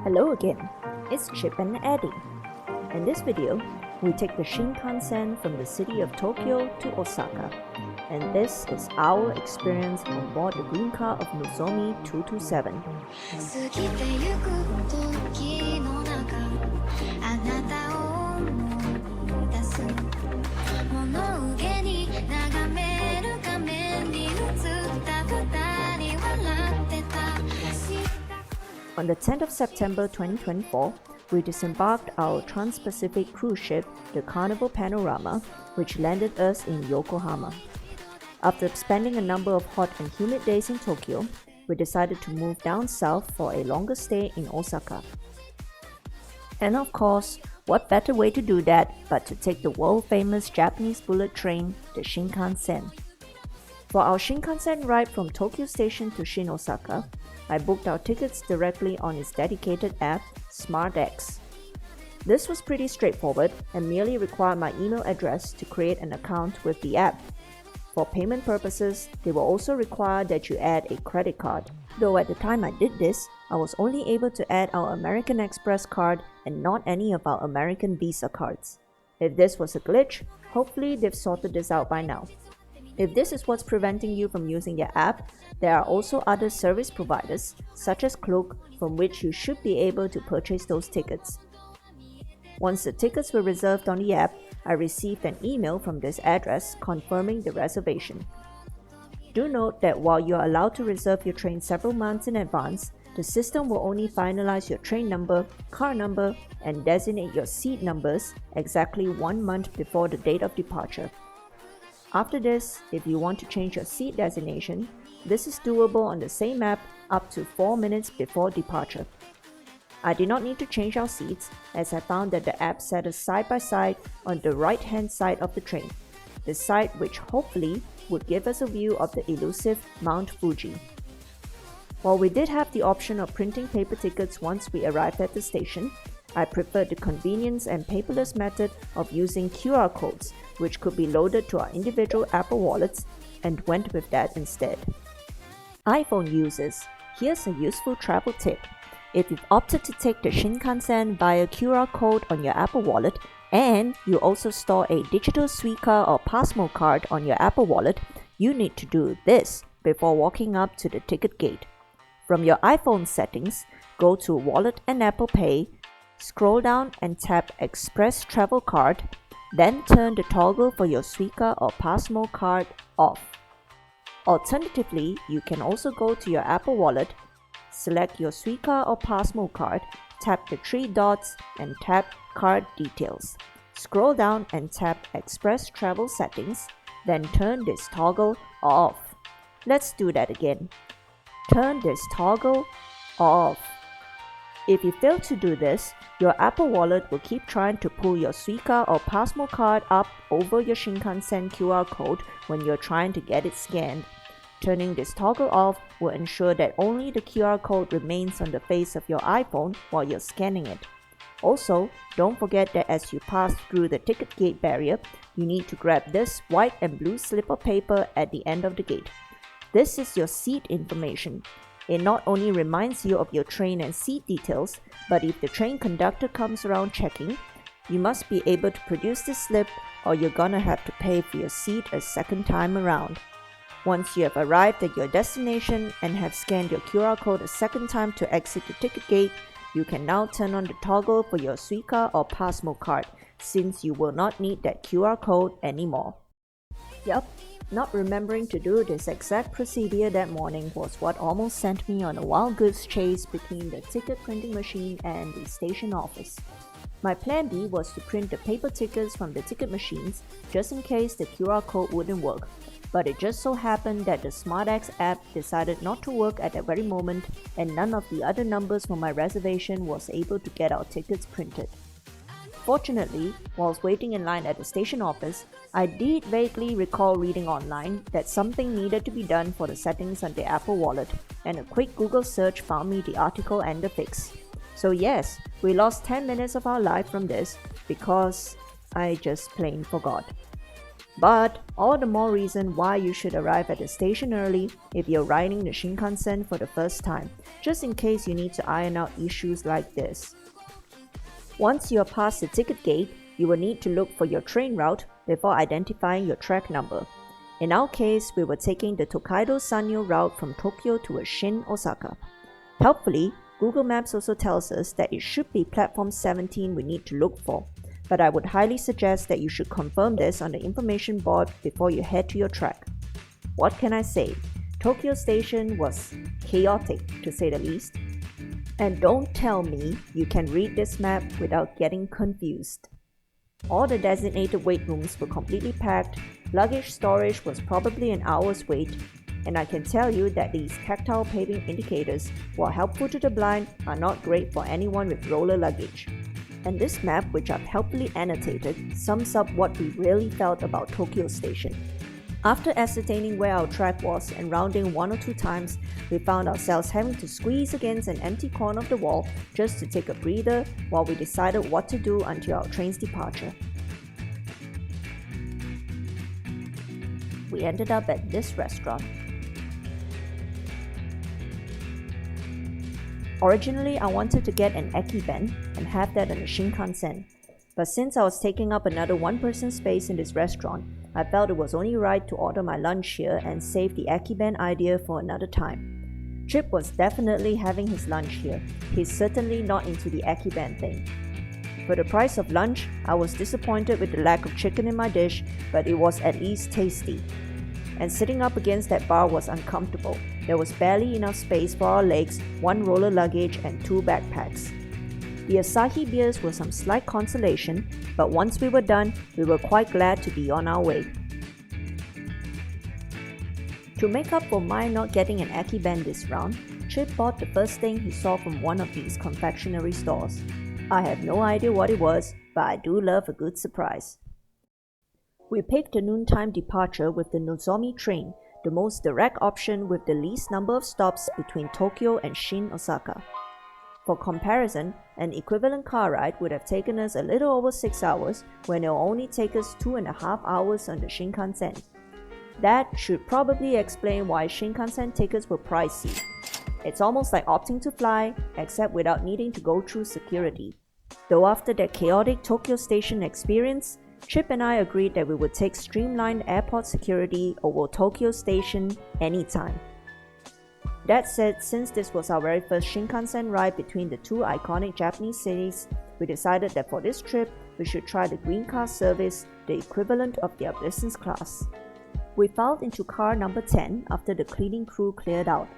Hello again, it's Chip and Eddie. In this video, we take the Shinkansen from the city of Tokyo to Osaka, and this is our experience on board the green car of Nozomi 227. On the 10th of September 2024, we disembarked our trans-Pacific cruise ship, the Carnival Panorama, which landed us in Yokohama. After spending a number of hot and humid days in Tokyo, we decided to move down south for a longer stay in Osaka. And of course, what better way to do that but to take the world-famous Japanese bullet train, the Shinkansen. For our Shinkansen ride from Tokyo Station to Shin-Osaka, I booked our tickets directly on its dedicated app, SmartEx. This was pretty straightforward and merely required my email address to create an account with the app. For payment purposes, they will also require that you add a credit card. Though at the time I did this, I was only able to add our American Express card and not any of our American Visa cards. If this was a glitch, hopefully they've sorted this out by now. If this is what's preventing you from using their app, there are also other service providers, such as Klook, from which you should be able to purchase those tickets. Once the tickets were reserved on the app, I received an email from this address confirming the reservation. Do note that while you are allowed to reserve your train several months in advance, the system will only finalize your train number, car number, and designate your seat numbers exactly 1 month before the date of departure. After this, if you want to change your seat designation, this is doable on the same app up to 4 minutes before departure. I did not need to change our seats as I found that the app set us side by side on the right hand side of the train, the side which hopefully would give us a view of the elusive Mount Fuji. While we did have the option of printing paper tickets once we arrived at the station, I preferred the convenience and paperless method of using QR codes, which could be loaded to our individual Apple wallets, and went with that instead. iPhone users, here's a useful travel tip. If you've opted to take the Shinkansen via QR code on your Apple Wallet, and you also store a digital SUICA or PASMO card on your Apple Wallet, you need to do this before walking up to the ticket gate. From your iPhone settings, go to Wallet and Apple Pay, scroll down and tap Express Travel Card, then turn the toggle for your SUICA or PASMO card off. Alternatively, you can also go to your Apple Wallet, select your SUICA or PASMO card, tap the 3 dots and tap Card Details. Scroll down and tap Express Travel Settings, then turn this toggle off. Let's do that again. Turn this toggle off. If you fail to do this, your Apple Wallet will keep trying to pull your SUICA or PASMO card up over your Shinkansen QR code when you're trying to get it scanned. Turning this toggle off will ensure that only the QR code remains on the face of your iPhone while you're scanning it. Also, don't forget that as you pass through the ticket gate barrier, you need to grab this white and blue slip of paper at the end of the gate. This is your seat information. It not only reminds you of your train and seat details, but if the train conductor comes around checking, you must be able to produce this slip or you're gonna have to pay for your seat a second time around. Once you have arrived at your destination and have scanned your QR code a second time to exit the ticket gate, you can now turn on the toggle for your SUICA or PASMO card, since you will not need that QR code anymore. Yup, not remembering to do this exact procedure that morning was what almost sent me on a wild goose chase between the ticket printing machine and the station office. My plan B was to print the paper tickets from the ticket machines just in case the QR code wouldn't work, but it just so happened that the SmartEx app decided not to work at that very moment and none of the other numbers for my reservation was able to get our tickets printed. Fortunately, whilst waiting in line at the station office, I did vaguely recall reading online that something needed to be done for the settings on the Apple Wallet, and a quick Google search found me the article and the fix. So yes, we lost 10 minutes of our life from this because I just plain forgot. But all the more reason why you should arrive at the station early if you're riding the Shinkansen for the first time, just in case you need to iron out issues like this. Once you're past the ticket gate, you will need to look for your train route before identifying your track number. In our case, we were taking the Tokaido Sanyo route from Tokyo to Shin-Osaka. Helpfully, Google Maps also tells us that it should be platform 17 we need to look for, but I would highly suggest that you should confirm this on the information board before you head to your track. What can I say? Tokyo Station was chaotic, to say the least. And don't tell me you can read this map without getting confused. All the designated wait rooms were completely packed, luggage storage was probably an hour's wait, and I can tell you that these tactile paving indicators, while helpful to the blind, are not great for anyone with roller luggage. And this map, which I've helpfully annotated, sums up what we really felt about Tokyo Station. After ascertaining where our track was and rounding 1 or 2 times, we found ourselves having to squeeze against an empty corner of the wall just to take a breather while we decided what to do until our train's departure. We ended up at this restaurant. Originally, I wanted to get an Ekiben and have that on the Shinkansen, but since I was taking up another one-person space in this restaurant, I felt it was only right to order my lunch here and save the Ekiben idea for another time. Chip was definitely having his lunch here. He's certainly not into the Ekiben thing. For the price of lunch, I was disappointed with the lack of chicken in my dish, but it was at least tasty. And sitting up against that bar was uncomfortable. There was barely enough space for our legs, 1 roller luggage and 2 backpacks. The Asahi beers were some slight consolation, but once we were done, we were quite glad to be on our way. To make up for my not getting an Ekiben this round, Chip bought the first thing he saw from one of these confectionery stores. I have no idea what it was, but I do love a good surprise. We picked a noontime departure with the Nozomi train, the most direct option with the least number of stops between Tokyo and Shin-Osaka. For comparison, an equivalent car ride would have taken us a little over 6 hours when it will only take us 2.5 hours on the Shinkansen. That should probably explain why Shinkansen tickets were pricey. It's almost like opting to fly, except without needing to go through security. Though after that chaotic Tokyo Station experience, Chip and I agreed that we would take streamlined airport security over Tokyo Station anytime. That said, since this was our very first Shinkansen ride between the 2 iconic Japanese cities, we decided that for this trip, we should try the green car service, the equivalent of their business class. We filed into car number 10 after the cleaning crew cleared out.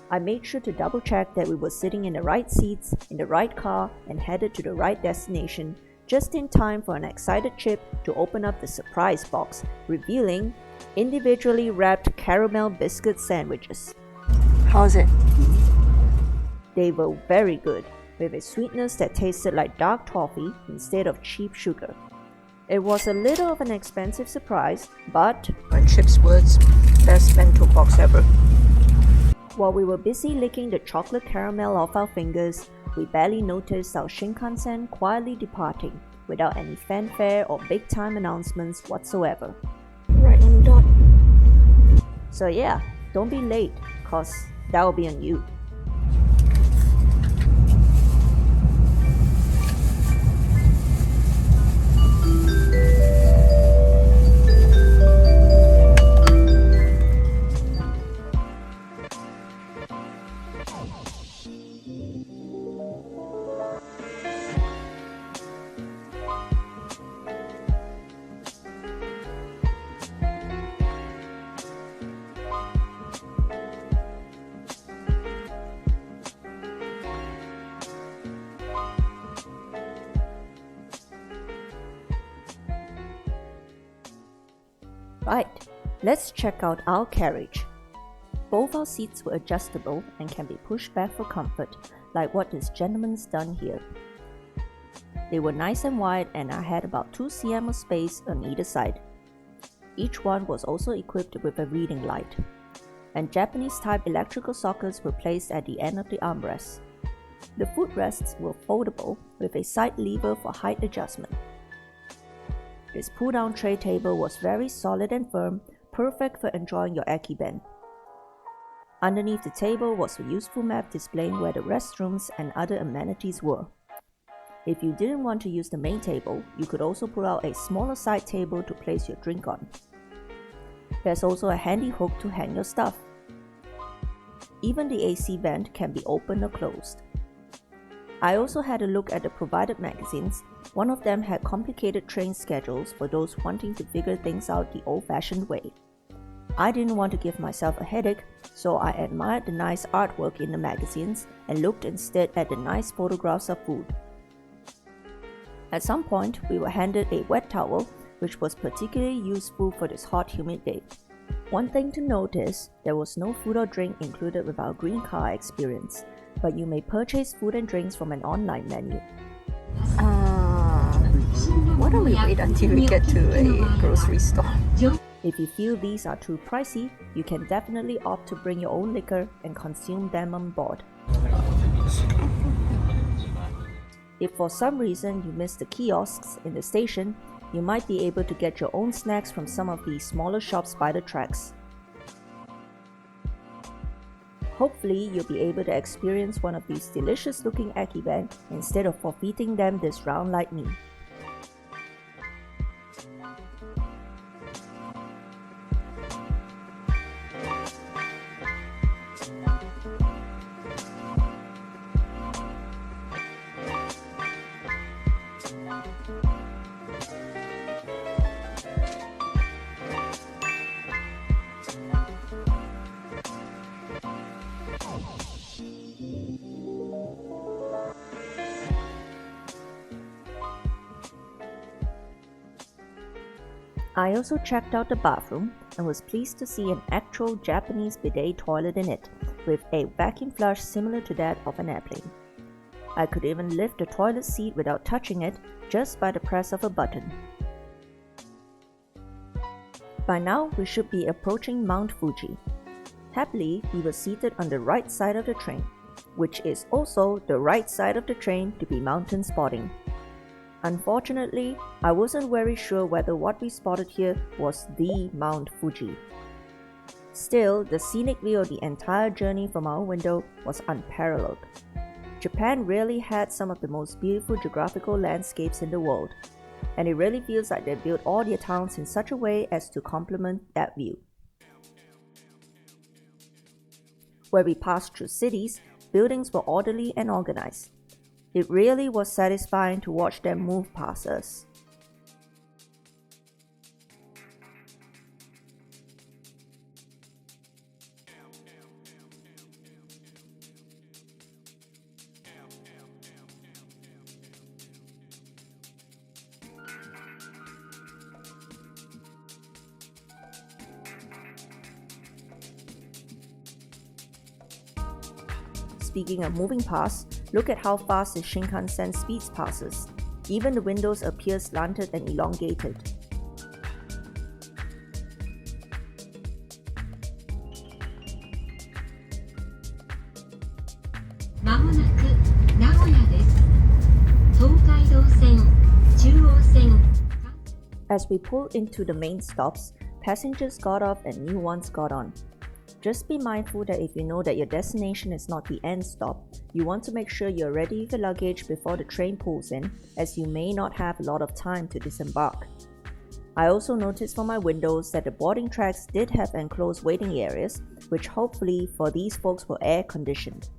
I made sure to double check that we were sitting in the right seats, in the right car, and headed to the right destination, just in time for an excited Chip to open up the surprise box, revealing individually wrapped caramel biscuit sandwiches. How's it? They were very good, with a sweetness that tasted like dark toffee instead of cheap sugar. It was a little of an expensive surprise, but, by Chip's words, best bento box ever. While we were busy licking the chocolate caramel off our fingers, we barely noticed our Shinkansen quietly departing, without any fanfare or big-time announcements whatsoever. Right on the dot. So yeah, don't be late, cause that will be on you. Right, let's check out our carriage. Both our seats were adjustable and can be pushed back for comfort, like what this gentleman's done here. They were nice and wide, and I had about 2 cm of space on either side. Each one was also equipped with a reading light, and Japanese-type electrical sockets were placed at the end of the armrests. The footrests were foldable with a side lever for height adjustment. This pull-down tray table was very solid and firm, perfect for enjoying your akiben. Underneath the table was a useful map displaying where the restrooms and other amenities were. If you didn't want to use the main table, you could also pull out a smaller side table to place your drink on. There's also a handy hook to hang your stuff. Even the AC vent can be opened or closed. I also had a look at the provided magazines. One of them had complicated train schedules for those wanting to figure things out the old-fashioned way. I didn't want to give myself a headache, so I admired the nice artwork in the magazines and looked instead at the nice photographs of food. At some point, we were handed a wet towel, which was particularly useful for this hot, humid day. One thing to note is, there was no food or drink included with our green car experience, but you may purchase food and drinks from an online menu. Why don't we wait until we get to a grocery store? If you feel these are too pricey, you can definitely opt to bring your own liquor and consume them on board. If for some reason you miss the kiosks in the station, you might be able to get your own snacks from some of these smaller shops by the tracks. Hopefully, you'll be able to experience one of these delicious looking akiben instead of forfeiting them this round like me. I also checked out the bathroom and was pleased to see an actual Japanese bidet toilet in it, with a vacuum flush similar to that of an airplane. I could even lift the toilet seat without touching it, just by the press of a button. By now, we should be approaching Mount Fuji. Happily, we were seated on the right side of the train, which is also the right side of the train to be mountain spotting. Unfortunately, I wasn't very sure whether what we spotted here was the Mount Fuji. Still, the scenic view of the entire journey from our window was unparalleled. Japan really had some of the most beautiful geographical landscapes in the world, and it really feels like they built all their towns in such a way as to complement that view. Where we passed through cities, buildings were orderly and organized. It really was satisfying to watch them move past us. Speaking of moving past, look at how fast the Shinkansen speeds passes. Even the windows appear slanted and elongated. As we pulled into the main stops, passengers got off and new ones got on. Just be mindful that if you know that your destination is not the end stop, you want to make sure you're ready with your luggage before the train pulls in, as you may not have a lot of time to disembark. I also noticed from my windows that the boarding tracks did have enclosed waiting areas, which hopefully for these folks were air conditioned.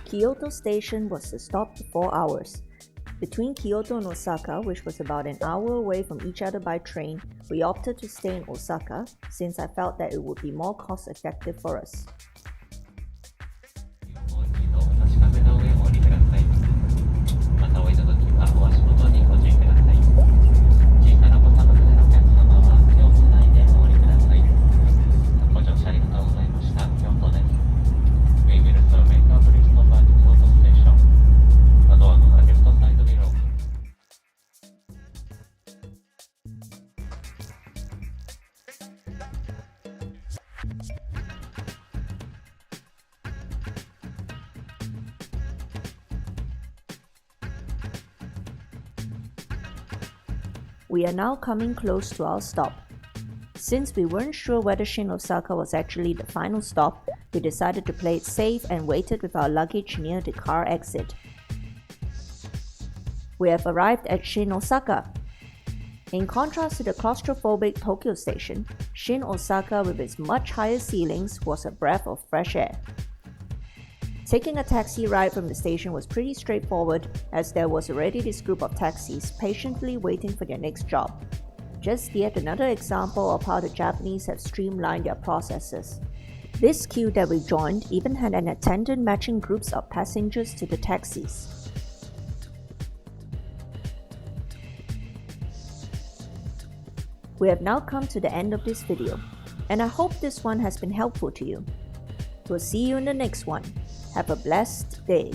Kyoto Station was the stop for 4 hours. Between Kyoto and Osaka, which was about an hour away from each other by train, we opted to stay in Osaka since I felt that it would be more cost-effective for us. We are now coming close to our stop. Since we weren't sure whether Shin-Osaka was actually the final stop, we decided to play it safe and waited with our luggage near the car exit. We have arrived at Shin-Osaka. In contrast to the claustrophobic Tokyo station, Shin-Osaka with its much higher ceilings was a breath of fresh air. Taking a taxi ride from the station was pretty straightforward as there was already this group of taxis patiently waiting for their next job. Just yet another example of how the Japanese have streamlined their processes. This queue that we joined even had an attendant matching groups of passengers to the taxis. We have now come to the end of this video, and I hope this one has been helpful to you. We'll see you in the next one. Have a blessed day.